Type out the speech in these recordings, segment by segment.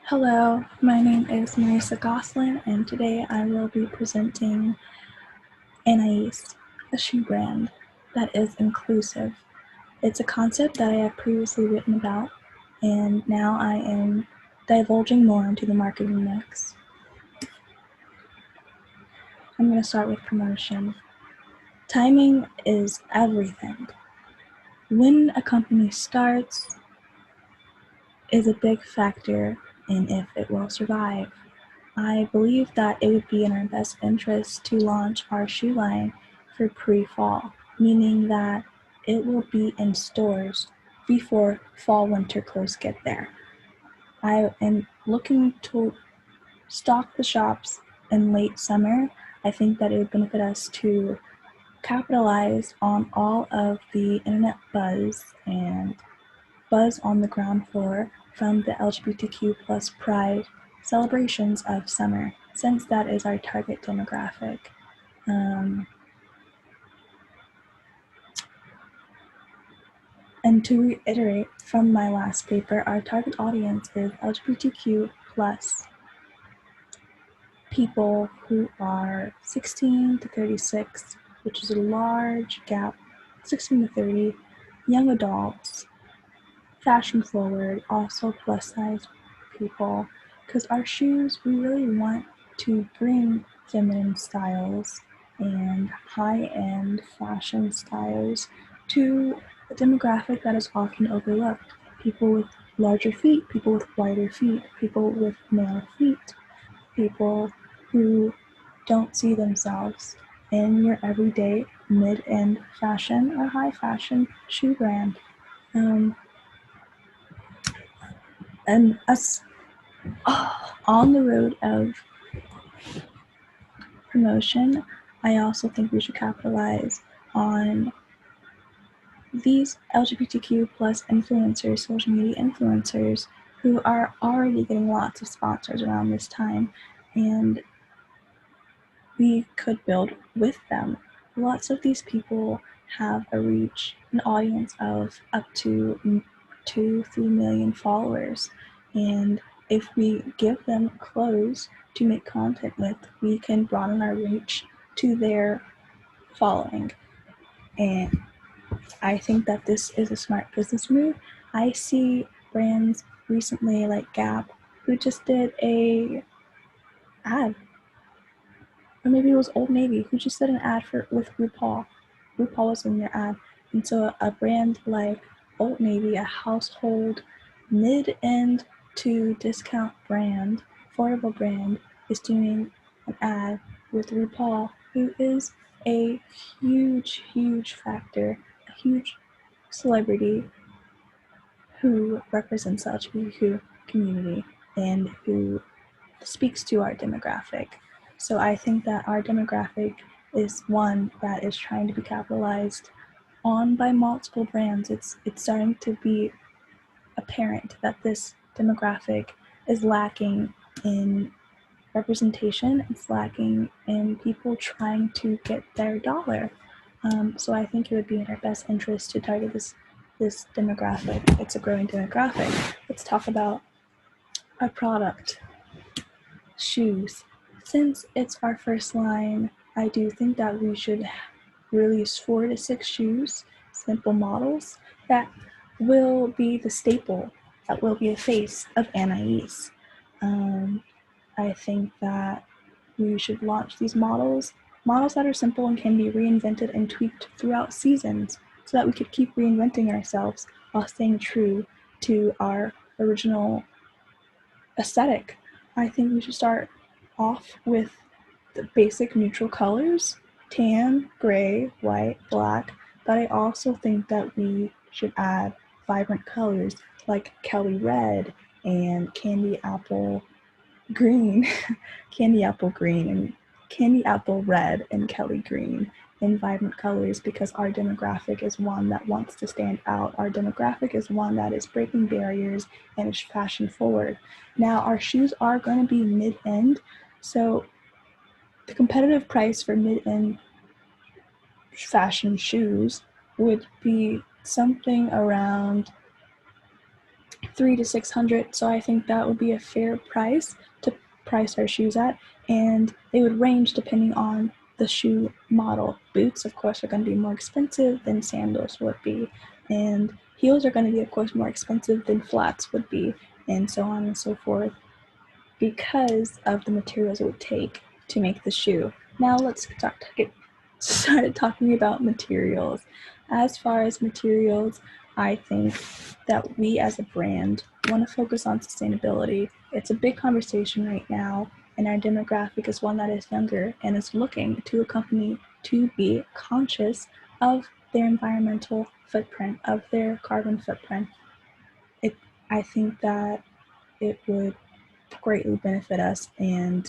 Hello, my name is Marissa Gostlin, and today I will be presenting Anais, a shoe brand that is inclusive. It's a concept that I have previously written about, and now I am divulging more into the marketing mix. I'm going to start with promotion. Timing is everything. When a company starts is a big factor in if it will survive. I believe that it would be in our best interest to launch our shoe line for pre-fall, meaning that it will be in stores before fall-winter clothes get there. I am looking to stock the shops in late summer. I think that it would benefit us to capitalize on all of the internet buzz and buzz on the ground floor from the LGBTQ plus pride celebrations of summer, since that is our target demographic. And to reiterate from my last paper, our target audience is LGBTQ plus people who are 16 to 36, which is a large gap, 16 to 30, young adults, fashion forward, also plus size people, because our shoes, we really want to bring feminine styles and high-end fashion styles to a demographic that is often overlooked. People with larger feet, people with wider feet, people with male feet, people who don't see themselves in your everyday mid-end fashion or high fashion shoe brand. And us on the road of promotion, I also think we should capitalize on these LGBTQ plus influencers, social media influencers, who are already getting lots of sponsors around this time, and we could build with them. Lots of these people have a reach, an audience of up to 2-3 million followers, and if we give them clothes to make content with, we can broaden our reach to their following. And I think that this is a smart business move. I see brands recently like Gap who just did a ad, or maybe it was Old Navy who just did an ad with RuPaul. RuPaul was in their ad, and so a brand like Old Navy, a household mid-end to discount brand, affordable brand, is doing an ad with RuPaul, who is a huge factor, a huge celebrity who represents the LGBTQ community and who speaks to our demographic. So I think that our demographic is one that is trying to be capitalized on by multiple brands. It's starting to be apparent that this demographic is lacking in representation. It's lacking in people trying to get their dollar. So I think it would be in our best interest to target this demographic. It's a growing demographic. Let's talk about our product, shoes. Since it's our first line, I do think that we should release 4 to 6 shoes, simple models, that will be the staple, that will be a face of Anais. I think that we should launch these models that are simple and can be reinvented and tweaked throughout seasons, so that we could keep reinventing ourselves while staying true to our original aesthetic. I think we should start off with the basic neutral colors, tan, gray, white, black, but I also think that we should add vibrant colors like Kelly red and candy apple green, candy apple green, and candy apple red and Kelly green in vibrant colors, because our demographic is one that wants to stand out. Our demographic is one that is breaking barriers and is fashion forward. Now, our shoes are going to be mid-end, so the competitive price for mid-end fashion shoes would be something around $300 to $600, so I think that would be a fair price to price our shoes at, and they would range depending on the shoe model. Boots, of course, are going to be more expensive than sandals would be, and heels are going to be, of course, more expensive than flats would be, and so on and so forth, because of the materials it would take to make the shoe. Now let's get started talking about materials. As far as materials, I think that we as a brand want to focus on sustainability. It's a big conversation right now, and our demographic is one that is younger and is looking to a company to be conscious of their environmental footprint, of their carbon footprint. I think that it would greatly benefit us and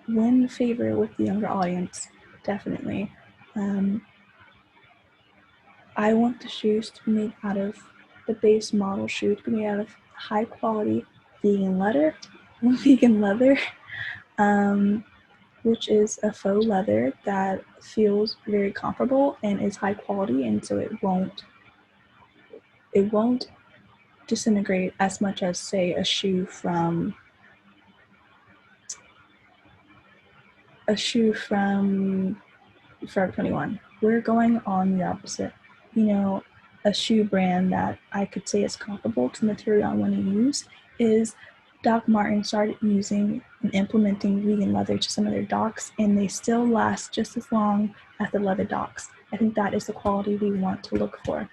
win favor with the younger audience, definitely. I want the shoes to be made out of, the base model shoe to be made out of high quality vegan leather, which is a faux leather that feels very comparable and is high quality, and so it won't disintegrate as much as, say, a shoe from Forever 21. We're going on the opposite. A shoe brand that I could say is comparable to the material I want to use is Doc Martin started using and implementing vegan leather to some of their docks, and they still last just as long as the leather docks. I think that is the quality we want to look for.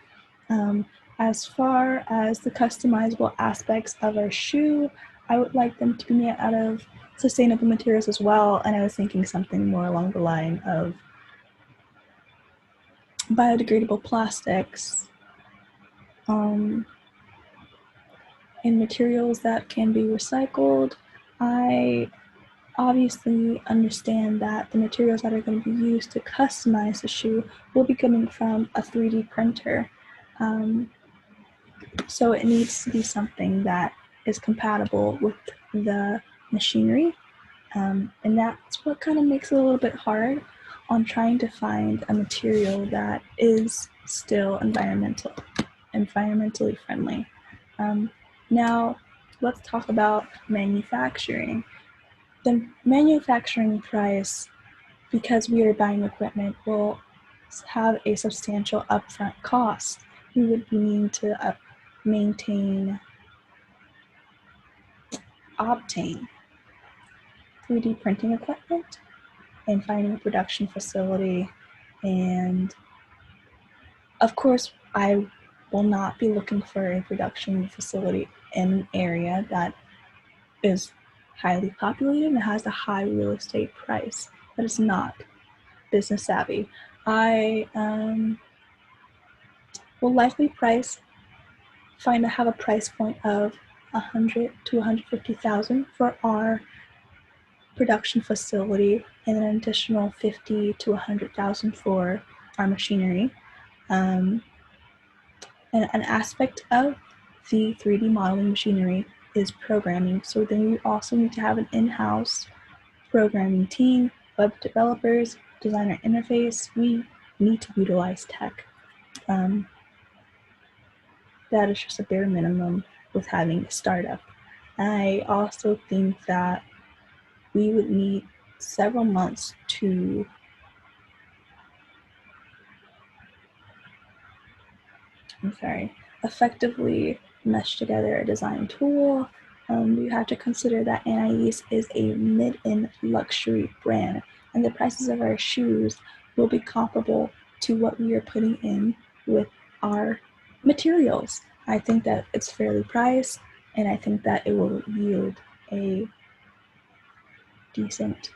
As far as the customizable aspects of our shoe, I would like them to be made out of sustainable materials as well, and I was thinking something more along the line of biodegradable plastics, and materials that can be recycled. I obviously understand that the materials that are going to be used to customize the shoe will be coming from a 3D printer. So it needs to be something that is compatible with the machinery. And that's what kind of makes it a little bit hard on trying to find a material that is still environmentally friendly. Now, let's talk about manufacturing. The manufacturing price, because we are buying equipment, will have a substantial upfront cost. We would be needing to obtain 3D printing equipment and finding a production facility. And of course, I will not be looking for a production facility in an area that is highly populated and has a high real estate price. That is not business savvy. I will likely have a price point of $100,000 to $150,000 for our production facility, and an additional $50,000 to $100,000 for our machinery. And an aspect of the 3D modeling machinery is programming. So then we also need to have an in-house programming team, web developers, designer interface. We need to utilize tech. That is just a bare minimum with having a startup. I also think that we would need several months to effectively mesh together a design tool. You have to consider that Anais is a mid-end luxury brand, and the prices of our shoes will be comparable to what we are putting in with our materials. I think that it's fairly priced, and I think that it will yield a decent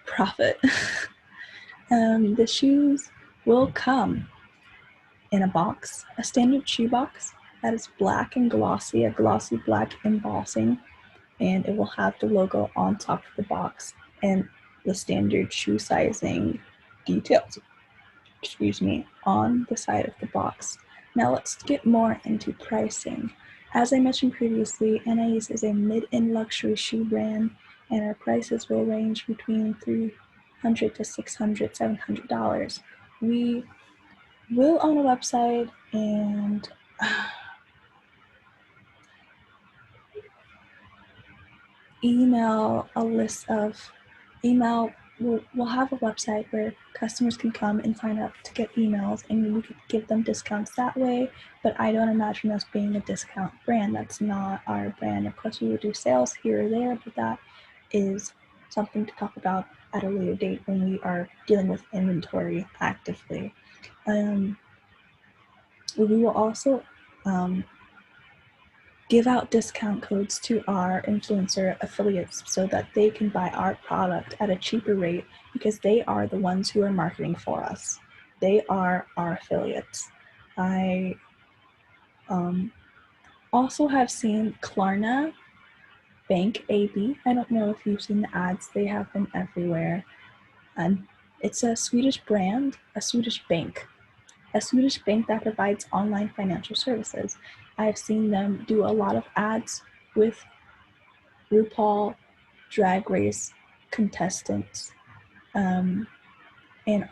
profit. The shoes will come in a box, a standard shoe box that is black and glossy, a glossy black embossing, and it will have the logo on top of the box and the standard shoe sizing details, on the side of the box. Now let's get more into pricing. As I mentioned previously, Anais is a mid-end luxury shoe brand, and our prices will range between $300 to $600, $700. We will own a website and email a list of email. We'll have a website where customers can come and sign up to get emails, and we could give them discounts that way. But I don't imagine us being a discount brand. That's not our brand. Of course, we would do sales here or there, but that is something to talk about at a later date when we are dealing with inventory actively. We will also give out discount codes to our influencer affiliates so that they can buy our product at a cheaper rate because they are the ones who are marketing for us. They are our affiliates. I also have seen Klarna Bank AB. I don't know if you've seen the ads, they have them everywhere. And it's a Swedish brand, a Swedish bank that provides online financial services. I've seen them do a lot of ads with RuPaul Drag Race contestants and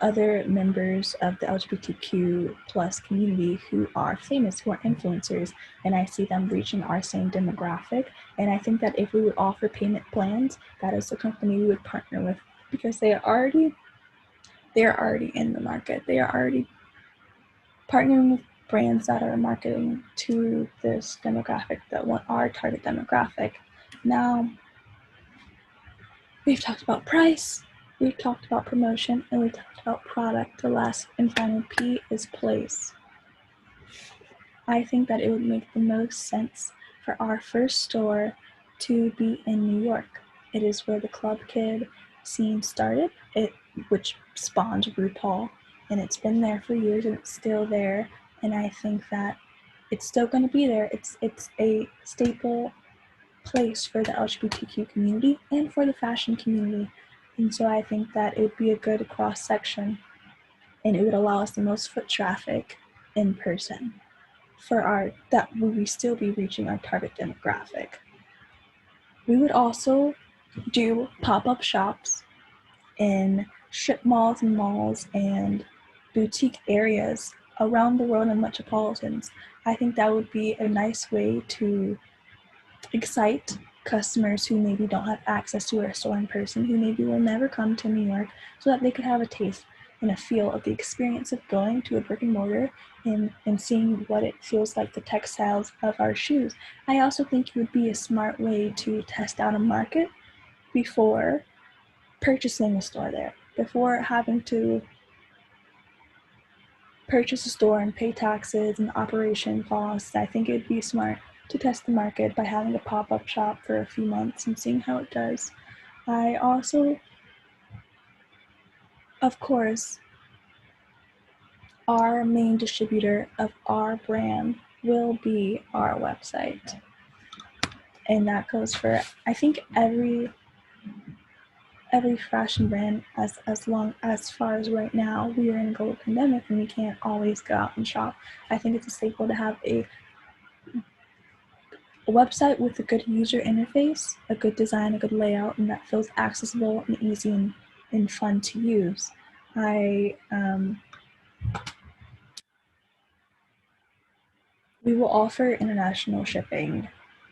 other members of the LGBTQ plus community who are famous, who are influencers, and I see them reaching our same demographic. And I think that if we would offer payment plans, that is the company we would partner with because they are already in the market. They are already partnering with brands that are marketing to this demographic that want our target demographic. Now, we've talked about price, we've talked about promotion, and we've talked about product. The last and final P is place. I think that it would make the most sense for our first store to be in New York. It is where the club kid scene started, which spawned RuPaul, and it's been there for years and it's still there. And I think that it's still going to be there. It's a staple place for the LGBTQ community and for the fashion community. And so I think that it would be a good cross section and it would allow us the most foot traffic in person for that we would still be reaching our target demographic. We would also do pop-up shops in strip malls and malls and boutique areas around the world in metropolitans. I think that would be a nice way to excite customers who maybe don't have access to a store in person, who maybe will never come to New York, so that they could have a taste and a feel of the experience of going to a brick and mortar and seeing what it feels like, the textiles of our shoes. I also think it would be a smart way to test out a market before purchasing a store there, before having to purchase a store and pay taxes and operation costs. I think it'd be smart to test the market by having a pop-up shop for a few months and seeing how it does. I also, of course, our main distributor of our brand will be our website. And that goes for, I think, every fashion brand as far as right now we are in a global pandemic and we can't always go out and shop. I think it's a staple to have a website with a good user interface, a good design, a good layout, and that feels accessible and easy and fun to use. We will offer international shipping,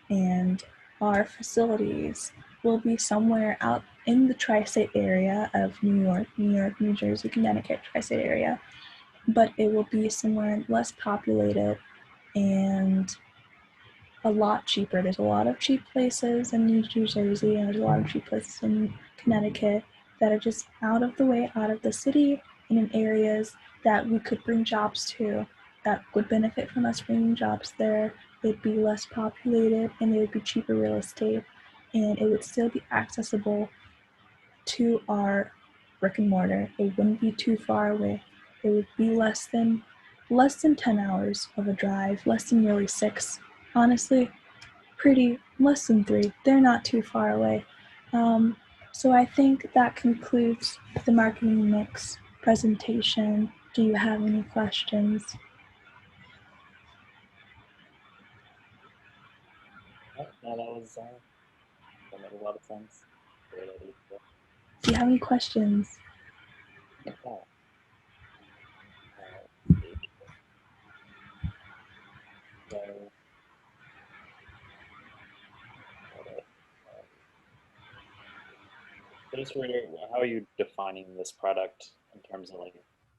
and our facilities will be somewhere out in the tri-state area of New York, New Jersey, Connecticut, tri-state area, but it will be somewhere less populated and a lot cheaper. There's a lot of cheap places in New Jersey, and there's a lot of cheap places in Connecticut that are just out of the way, out of the city, and in areas that we could bring jobs to, that would benefit from us bringing jobs there. It'd be less populated, and it would be cheaper real estate, and it would still be accessible to our brick and mortar. It wouldn't be too far away. It would be less than 10 hours of a drive, less than really 6. Honestly, pretty less than 3. They're not too far away. So I think that concludes the marketing mix presentation. Do you have any questions? No, that made a lot of sense. Great idea. Do you have any questions? Yeah. So, got it. So just how are you defining this product in terms of like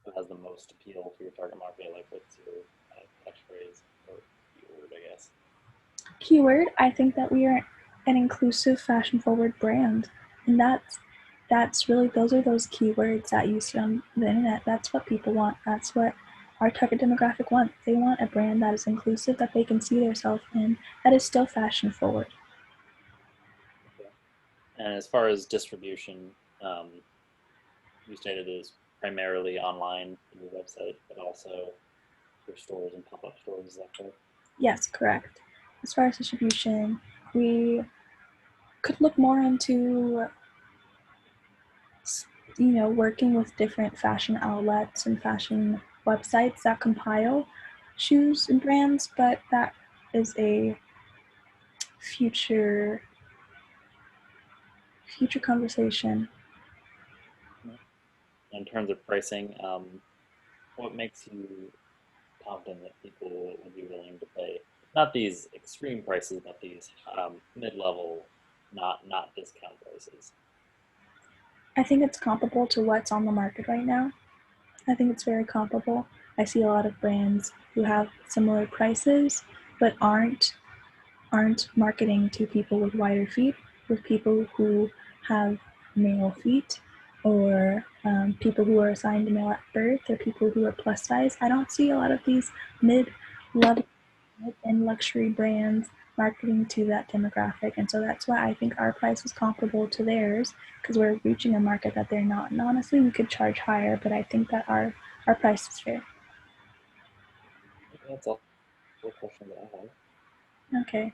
who has the most appeal for your target market? Like, what's your catchphrase or keyword, I guess? Keyword, I think that we are an inclusive, fashion-forward brand, and that's really those are those keywords that you see on the internet. That's what people want. That's what our target demographic wants. They want a brand that is inclusive, that they can see themselves in, that is still fashion forward. Okay. And as far as distribution, you stated it is primarily online in your website, but also your stores and pop-up stores. Is that correct? Yes, correct. As far as distribution, we could look more into working with different fashion outlets and fashion websites that compile shoes and brands, but that is a future conversation. In terms of pricing, what makes you confident that people would be willing to pay not these extreme prices, but these mid-level, not discount prices? I think it's comparable to what's on the market right now. I think it's very comparable. I see a lot of brands who have similar prices but aren't marketing to people with wider feet, with people who have male feet, or people who are assigned male at birth, or people who are plus size. I don't see a lot of these mid-level and luxury brands marketing to that demographic, and so that's why I think our price is comparable to theirs, because we're reaching a market that they're not. And honestly, we could charge higher, but I think that our price is fair. Okay, that's all the question that I have. Okay.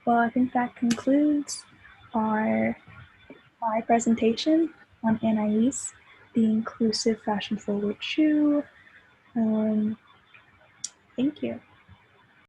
Well, I think that concludes our my presentation on Anais, the inclusive fashion forward shoe. Thank you.